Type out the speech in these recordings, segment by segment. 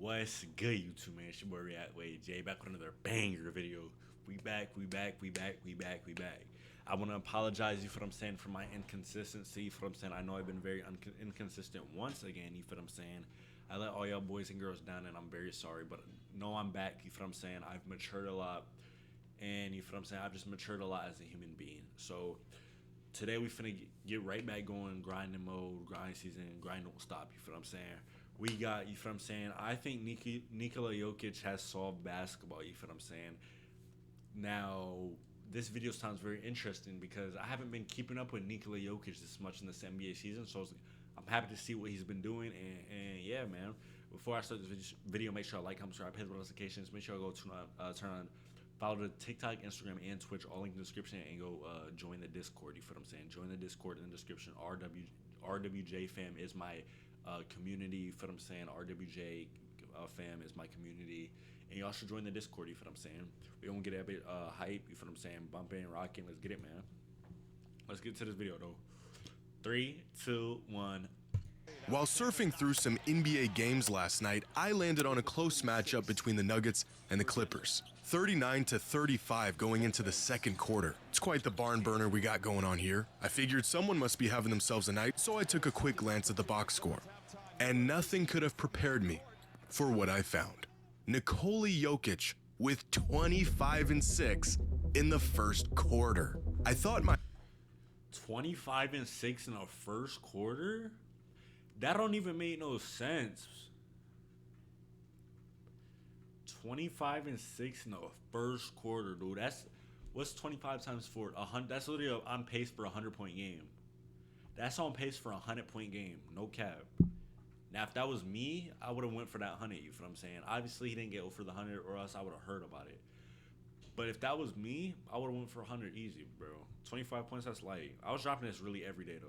What's good, YouTube, man? It's your boy R3ACTWITJ back with another banger video. We back. I want to apologize, you feel what I'm saying, for my inconsistency. You feel what I'm saying? I know I've been very inconsistent once again, you feel what I'm saying? I let all y'all boys and girls down, and I'm very sorry, but no, I'm back, you feel what I'm saying? I've matured a lot, and you feel what I'm saying? I've just matured a lot as a human being. So today we finna get right back going, grinding mode, grind season, grind don't stop, you feel what I'm saying? We got, you feel what I'm saying? I think Nikola Jokic has solved basketball, you feel what I'm saying? Now, this video sounds very interesting because I haven't been keeping up with Nikola Jokic this much in this NBA season, so I'm happy to see what he's been doing, and yeah, man. Before I start this video, make sure I like, comment, subscribe, hit the notifications. Make sure I go turn on, follow the TikTok, Instagram, and Twitch, all link in the description, and go join the Discord, you feel what I'm saying? Join the Discord in the description. RWJ fam is my community, you feel what I'm saying? RWJ fam is my community, and y'all should join the Discord, you feel what I'm saying? We don't get a bit hype, you feel what I'm saying? Bumping, rocking, let's get it, man. Let's get to this video, though. 3, 2, 1. While surfing through some NBA games last night, I landed on a close matchup between the Nuggets and the Clippers. 39-35 going into the second quarter. It's quite the barn burner we got going on here. I figured someone must be having themselves a night, so I took a quick glance at the box score. And nothing could have prepared me for what I found. Nikola Jokic with 25 and 6 in the first quarter. I thought my 25 and 6 in the first quarter? That don't even make no sense. 25 and 6 in the first quarter, dude. What's 25 times 4? 100. That's literally on pace for a 100-point game. That's on pace for a 100-point game. No cap. Now, if that was me, I would have went for that 100. You feel what I'm saying? Obviously, he didn't get for the 100, or else I would have heard about it. But if that was me, I would have went for 100 easy, bro. 25 points, that's light. I was dropping this really every day, though.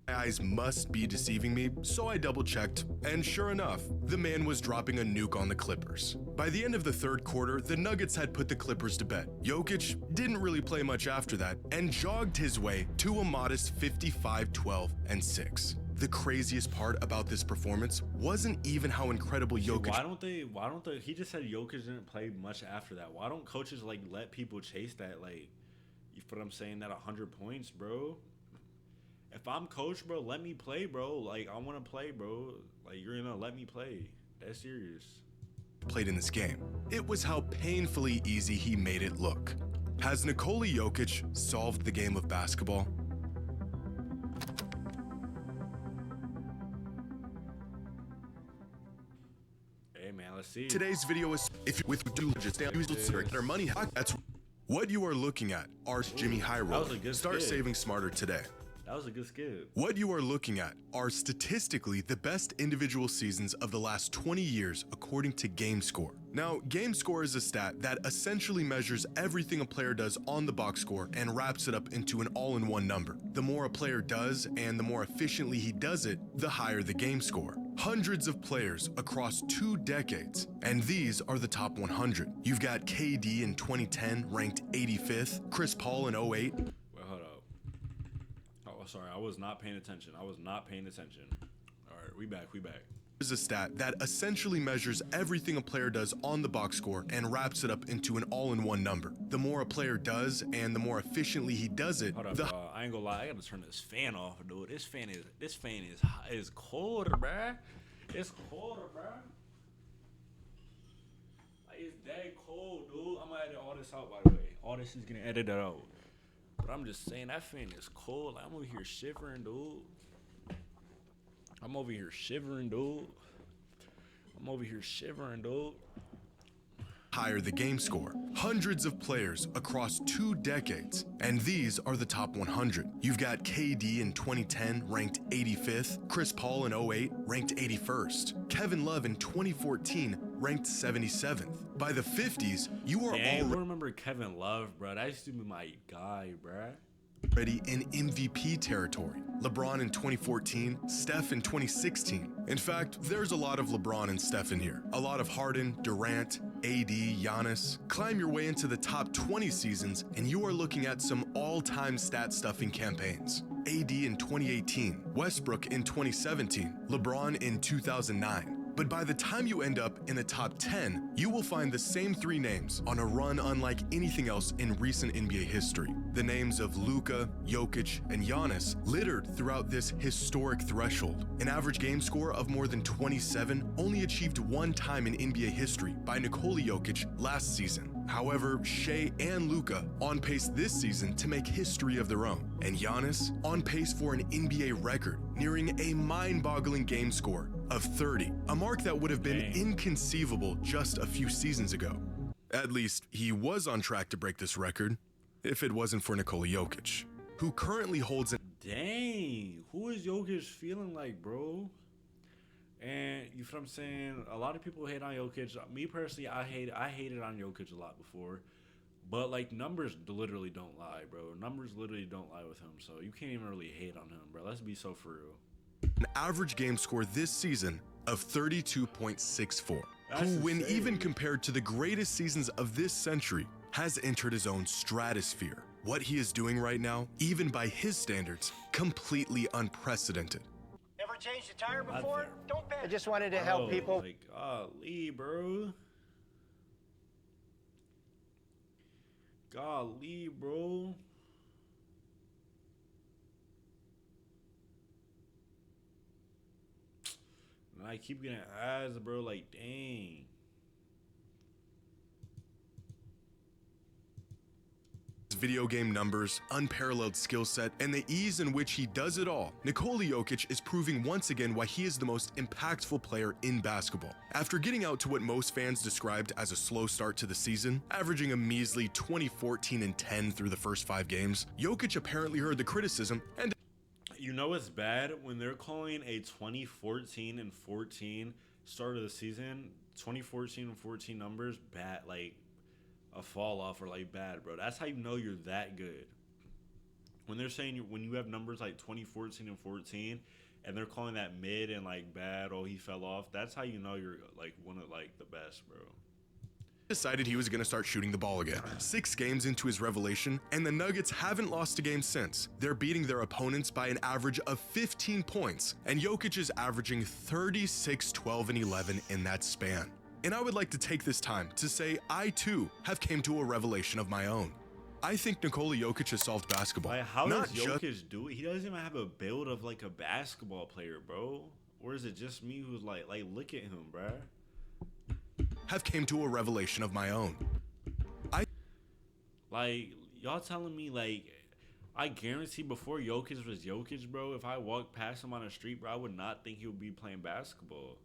My eyes must be deceiving me, so I double-checked, and sure enough, the man was dropping a nuke on the Clippers. By the end of the third quarter, the Nuggets had put the Clippers to bed. Jokic didn't really play much after that, and jogged his way to a modest 55, 12, and 6. The craziest part about this performance wasn't even how incredible Jokic. Why don't they? He just said Jokic didn't play much after that. Why don't coaches like let people chase that? Like, you feel what I'm saying? That 100 points, bro. If I'm coach, bro, let me play, bro. Like, I want to play, bro. Like, you're gonna let me play. That's serious. Played in this game. It was how painfully easy he made it look. Has Nikola Jokic solved the game of basketball? Hey, man, let's see. Today's video is if you with just their money. That's what you are looking at. Are Jimmy High Roll. Start saving smarter today. That was a good skip. What you are looking at are statistically the best individual seasons of the last 20 years according to GameScore. Now, GameScore is a stat that essentially measures everything a player does on the box score and wraps it up into an all-in-one number. The more a player does and the more efficiently he does it, the higher the game score. Hundreds of players across 2 decades, and these are the top 100. You've got KD in 2010 ranked 85th, Chris Paul in 08. Sorry, I was not paying attention. All right, we back. Is a stat that essentially measures everything a player does on the box score and wraps it up into an all-in-one number. The more a player does and the more efficiently he does it, hold up, I ain't gonna lie, I gotta turn this fan off, dude. This fan is cold, bruh. It's cold, bruh. Like, it's that cold, dude. I'm gonna edit all this out, by the way. All this is getting edited out. But I'm just saying, that fan is cold. I'm over here shivering, dude. Higher the game score. Hundreds of players across 2 decades, and these are the top 100. You've got KD in 2010 ranked 85th, Chris Paul in 08 ranked 81st, Kevin Love in 2014 ranked 77th. By the 50s, you are I remember Kevin Love, bro. That used to be my guy, bro. Already in MVP territory. LeBron in 2014, Steph in 2016. In fact, there's a lot of LeBron and Steph in here. A lot of Harden, Durant, AD, Giannis. Climb your way into the top 20 seasons, and you are looking at some all-time stat-stuffing campaigns. AD in 2018, Westbrook in 2017, LeBron in 2009. But by the time you end up in the top 10, you will find the same 3 names on a run unlike anything else in recent NBA history. The names of Luka, Jokic, and Giannis littered throughout this historic threshold. An average game score of more than 27 only achieved one time in NBA history by Nikola Jokic last season. However, Shea and Luka on pace this season to make history of their own, and Giannis on pace for an NBA record, nearing a mind-boggling game score of 30, a mark that would have been inconceivable just a few seasons ago. At least, he was on track to break this record, if it wasn't for Nikola Jokic, who currently holds an— Dang, who is Jokic feeling like, bro? And you feel what I'm saying? A lot of people hate on Jokic. Me personally, I hated on Jokic a lot before. But like numbers literally don't lie, bro. Numbers literally don't lie with him. So you can't even really hate on him, bro. Let's be so for real. an average game score this season of 32.64, who, when even compared to the greatest seasons of this century, has entered his own stratosphere. What he is doing right now, even by his standards, completely unprecedented. Never changed a tire before? Don't panic. I just wanted to help people. Like, golly, bro. Golly, bro. And I keep getting ads, bro. Like, dang. Video game numbers, unparalleled skill set, and the ease in which he does it all, Nikola Jokic is proving once again why he is the most impactful player in basketball. After getting out to what most fans described as a slow start to the season, averaging a measly 20-14-10 through the first 5 games, Jokic apparently heard the criticism and— You know what's bad? When they're calling a 2014 and 14 start of the season, 2014 and 14 numbers bad, like a fall off or like bad, bro. That's how you know you're that good. When they're saying when you have numbers like 2014 and 14 and they're calling that mid and like bad, oh he fell off, that's how you know you're like one of like the best, bro. Decided he was going to start shooting the ball again. 6 games into his revelation, and the Nuggets haven't lost a game since. They're beating their opponents by an average of 15 points, and Jokic is averaging 36, 12, and 11 in that span. And I would like to take this time to say I too have came to a revelation of my own. I think Nikola Jokic has solved basketball. Like, how Not does Jokic do it? He doesn't even have a build of like a basketball player, bro. Or is it just me who's like look at him, bro? Have came to a revelation of my own. Like, y'all telling me, like, I guarantee before Jokic was Jokic, bro, if I walked past him on the street, bro, I would not think he would be playing basketball.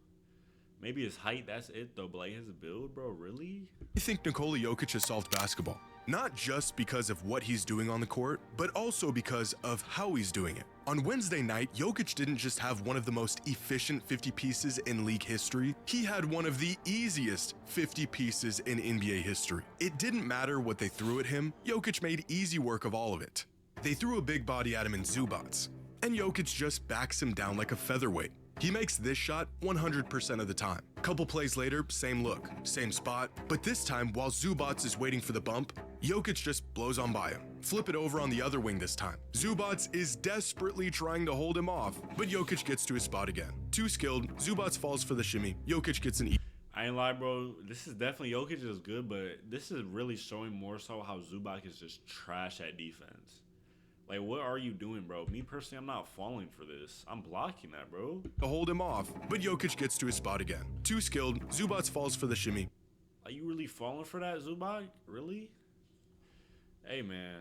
Maybe his height, that's it, though, but, like, his build, bro, really? I think Nikola Jokic has solved basketball. Not just because of what he's doing on the court, but also because of how he's doing it. On Wednesday night, Jokic didn't just have one of the most efficient 50 pieces in league history, he had one of the easiest 50 pieces in NBA history. It didn't matter what they threw at him, Jokic made easy work of all of it. They threw a big body at him in Zubats, and Jokic just backs him down like a featherweight. He makes this shot 100% of the time. Couple plays later, same look, same spot, but this time while Zubats is waiting for the bump, Jokic just blows on by him. Flip it over on the other wing this time. Zubats is desperately trying to hold him off, but Jokic gets to his spot again. Too skilled, Zubats falls for the shimmy, Jokic gets an I ain't lie, bro. This is definitely Jokic is good, but this is really showing more so how Zubac is just trash at defense. Like, what are you doing, bro? Me personally, I'm not falling for this. I'm blocking that, bro. to hold him off, but Jokic gets to his spot again. Too skilled, Zubats falls for the shimmy. Are you really falling for that, Zubac? Really? Hey, man.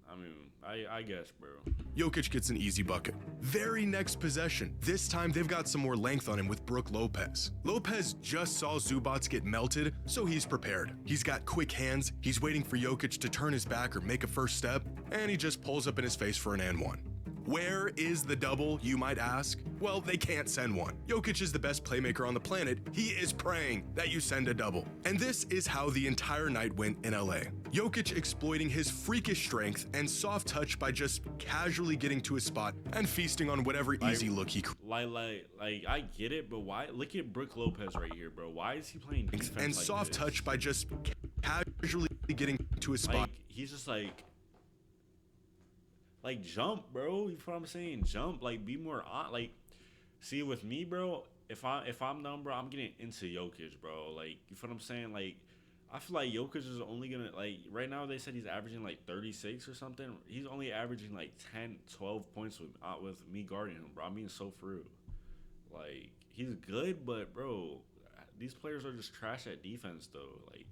I mean, I guess, bro. Jokic gets an easy bucket. Very next possession. This time they've got some more length on him with Brook Lopez. Lopez just saw Zubats get melted, so he's prepared. He's got quick hands, he's waiting for Jokic to turn his back or make a first step, and he just pulls up in his face for an and one. Where is the double, you might ask? Well, they can't send one. Jokic is the best playmaker on the planet. He is praying that you send a double. And this is how the entire night went in LA. Jokic exploiting his freakish strength and soft touch by just casually getting to his spot and feasting on whatever easy look he Like, I get it, but why? Look at Brook Lopez right here, bro. Why is he playing defense and like soft this? touch by just casually getting to his spot. Like, he's just like jump, bro. You know what I'm saying? Jump. Like, be more on. Like, see, with me, bro, if I'm numb, bro, I'm getting into Jokic, bro. Like, you feel what I'm saying? Like, I feel like Jokic is only gonna, like, right now they said he's averaging like 36 or something. He's only averaging like 10, 12 points with me guarding him, bro. I'm being so for real. Like, he's good, but bro, these players are just trash at defense, though. Like,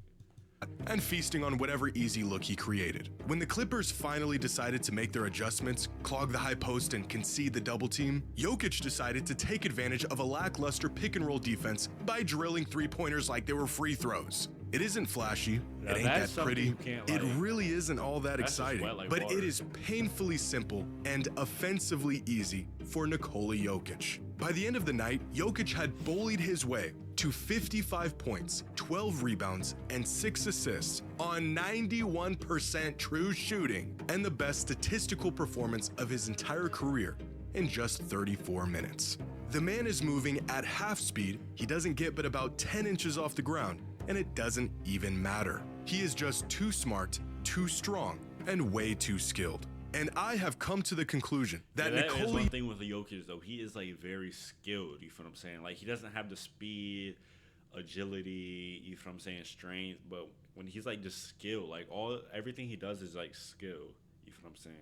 and feasting on whatever easy look he created. When the Clippers finally decided to make their adjustments, clog the high post, and concede the double team, Jokic decided to take advantage of a lackluster pick-and-roll defense by drilling three-pointers like they were free throws. It isn't flashy, it ain't that pretty, it really isn't all that exciting, but it is painfully simple and offensively easy for Nikola Jokic. By the end of the night, Jokic had bullied his way to 55 points, 12 rebounds, and 6 assists on 91% true shooting, and the best statistical performance of his entire career in just 34 minutes. The man is moving at half speed, he doesn't get but about 10 inches off the ground, and it doesn't even matter. He is just too smart, too strong, and way too skilled. And I have come to the conclusion that that is Nikola... one thing with the Jokic, though. He is, like, very skilled, you feel what I'm saying? Like, he doesn't have the speed, agility, you feel what I'm saying, strength, but when he's, like, just skilled, like, everything he does is, like, skill, you feel what I'm saying?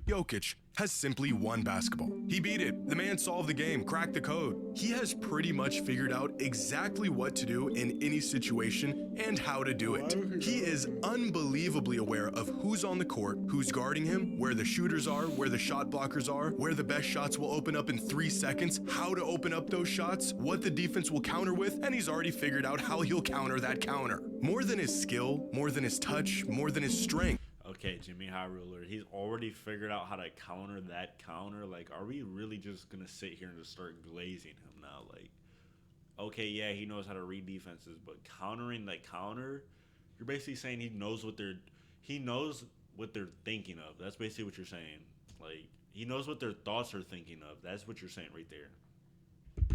Jokic has simply won basketball. He beat it. The man solved the game, cracked the code. He has pretty much figured out exactly what to do in any situation and how to do it. He is unbelievably aware of who's on the court, who's guarding him, where the shooters are, where the shot blockers are, where the best shots will open up in 3 seconds, how to open up those shots, what the defense will counter with, and he's already figured out how he'll counter that counter. More than his skill, more than his touch, more than his strength. Okay, Jimmy High Ruler, he's already figured out how to counter that counter. Like, are we really just going to sit here and just start glazing him now? Like, okay, yeah, he knows how to read defenses, but countering that counter, you're basically saying he knows what they're thinking of. That's basically what you're saying. Like, he knows what their thoughts are thinking of. That's what you're saying right there.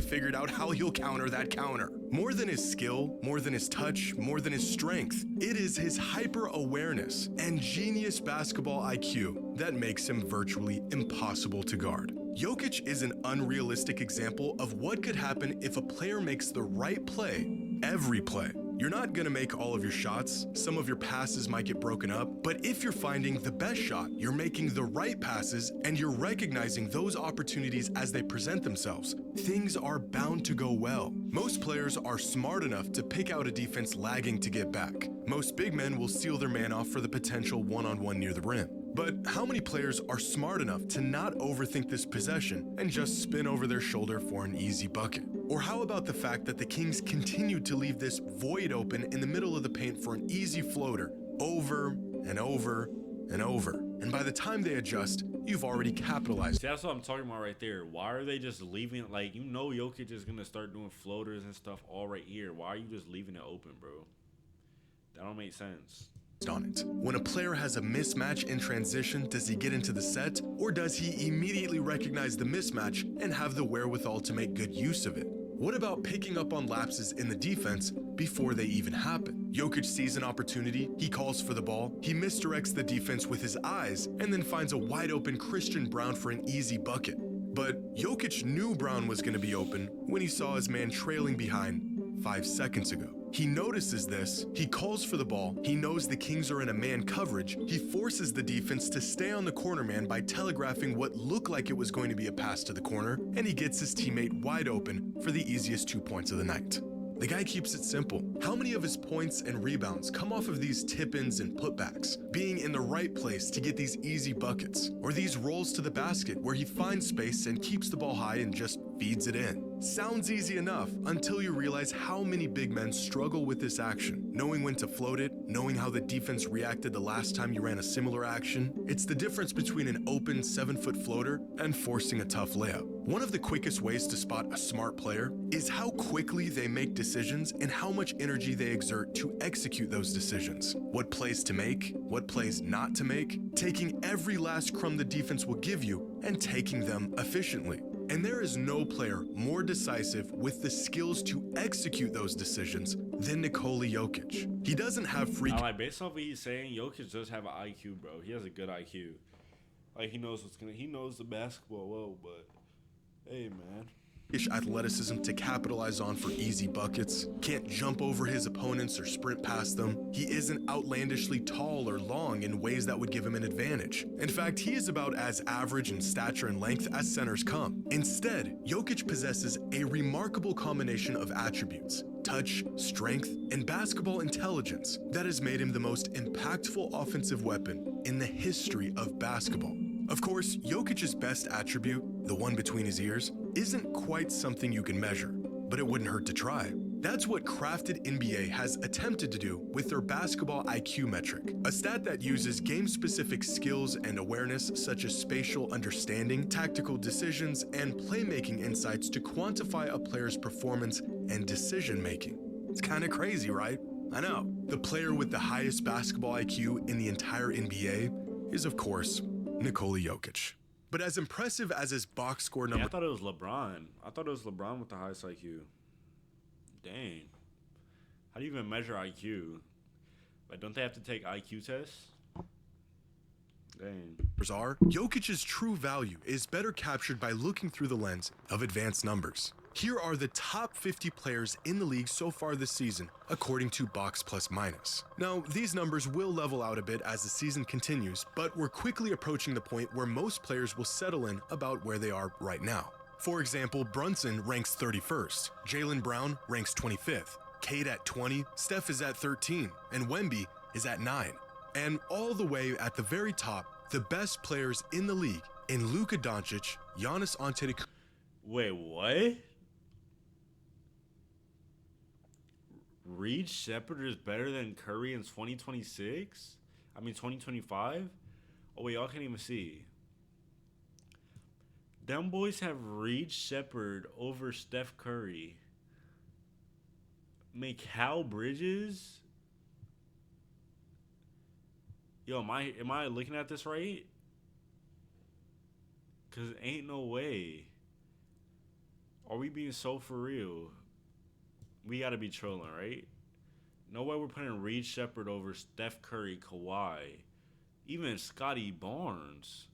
Figured out how he'll counter that counter. More than his skill, more than his touch, more than his strength, it is his hyper-awareness and genius basketball IQ that makes him virtually impossible to guard. Jokic is an unrealistic example of what could happen if a player makes the right play every play. You're not gonna make all of your shots, some of your passes might get broken up, but if you're finding the best shot, you're making the right passes, and you're recognizing those opportunities as they present themselves, things are bound to go well. Most players are smart enough to pick out a defense lagging to get back. Most big men will seal their man off for the potential one-on-one near the rim. But how many players are smart enough to not overthink this possession and just spin over their shoulder for an easy bucket? Or how about the fact that the Kings continued to leave this void open in the middle of the paint for an easy floater over and over and over? And by the time they adjust, you've already capitalized. See, that's what I'm talking about right there. Why are they just leaving it? Like, you know Jokic is going to start doing floaters and stuff all right here. Why are you just leaving it open, bro? That don't make sense. On it. When a player has a mismatch in transition, does he get into the set, or does he immediately recognize the mismatch and have the wherewithal to make good use of it? What about picking up on lapses in the defense before they even happen? Jokic sees an opportunity, he calls for the ball, he misdirects the defense with his eyes, and then finds a wide open Christian Brown for an easy bucket. But Jokic knew Brown was going to be open when he saw his man trailing behind 5 seconds ago. He notices this, he calls for the ball, he knows the Kings are in a man coverage, he forces the defense to stay on the corner man by telegraphing what looked like it was going to be a pass to the corner, and he gets his teammate wide open for the easiest 2 points of the night. The guy keeps it simple. How many of his points and rebounds come off of these tip-ins and putbacks, being in the right place to get these easy buckets, or these rolls to the basket where he finds space and keeps the ball high and just feeds it in? Sounds easy enough until you realize how many big men struggle with this action, knowing when to float it, knowing how the defense reacted the last time you ran a similar action. It's the difference between an open 7-foot floater and forcing a tough layup. One of the quickest ways to spot a smart player is how quickly they make decisions and how much energy they exert to execute those decisions. What plays to make, what plays not to make, taking every last crumb the defense will give you and taking them efficiently. And there is no player more decisive with the skills to execute those decisions than Nikola Jokic. He doesn't have freak. Like, based off what he's saying, Jokic does have an IQ, bro. He has a good IQ. Like, he knows he knows the basketball well, but hey, man. athleticism to capitalize on for easy buckets, can't jump over his opponents or sprint past them. He isn't outlandishly tall or long in ways that would give him an advantage. In fact, he is about as average in stature and length as centers come. Instead, Jokic possesses a remarkable combination of attributes: touch, strength, and basketball intelligence that has made him the most impactful offensive weapon in the history of basketball. Of course, Jokic's best attribute, the one between his ears, isn't quite something you can measure, but it wouldn't hurt to try. That's what Crafted NBA has attempted to do with their basketball IQ metric, a stat that uses game-specific skills and awareness such as spatial understanding, tactical decisions, and playmaking insights to quantify a player's performance and decision-making. It's kind of crazy, right? I know. The player with the highest basketball IQ in the entire NBA is, of course, Nikola Jokic. But as impressive as his box score number... I thought it was LeBron. I thought it was LeBron with the highest IQ. Dang. How do you even measure IQ? Like, don't they have to take IQ tests? Dang. Jokic's true value is better captured by looking through the lens of advanced numbers. Here are the top 50 players in the league so far this season, according to Box Plus Minus. Now, these numbers will level out a bit as the season continues, but we're quickly approaching the point where most players will settle in about where they are right now. For example, Brunson ranks 31st, Jaylen Brown ranks 25th, Cade at 20, Steph is at 13, and Wemby is at 9. And all the way at the very top, the best players in the league in Luka Doncic, Giannis Antetokounmpo. Wait, what? Reed Shepherd is better than Curry in 2026? I mean 2025? Oh wait, y'all can't even see. Them boys have Reed Shepherd over Steph Curry. Mikal Bridges? Yo, am I looking at this right? Cause ain't no way. Are we being so for real? We gotta be trolling, right? No way we're putting Reed Shepherd over Steph Curry, Kawhi, even Scotty Barnes.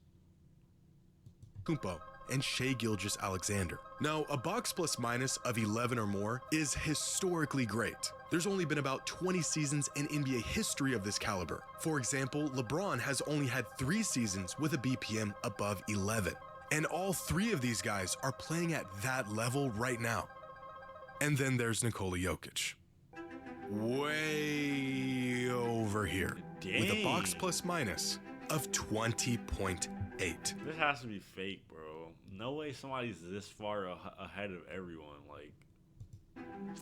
And Shai Gilgeous-Alexander. Now, a Box Plus Minus of 11 or more is historically great. There's only been about 20 seasons in NBA history of this caliber. For example, LeBron has only had 3 seasons with a BPM above 11. And all 3 of these guys are playing at that level right now. And then there's Nikola Jokic. Way over here. Dang. With a Box Plus Minus of 20.8. This has to be fake, bro. No way somebody's this far ahead of everyone. Like,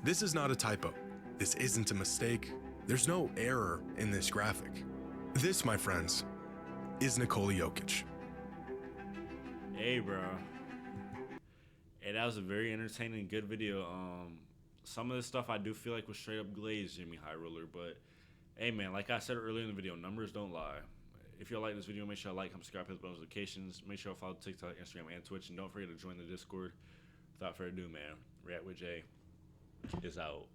this is not a typo. This isn't a mistake. There's no error in this graphic. This, my friends, is Nikola Jokic. Hey, bro. Hey, that was a very entertaining, good video. Some of this stuff I do feel like was straight up glazed, Jimmy High Roller. But, hey, man, like I said earlier in the video, numbers don't lie. If you like this video, make sure to like, comment, subscribe, hit the notifications. Make sure to follow TikTok, Instagram, and Twitch. And don't forget to join the Discord. Without further ado, man, R3ACTWITJ is out.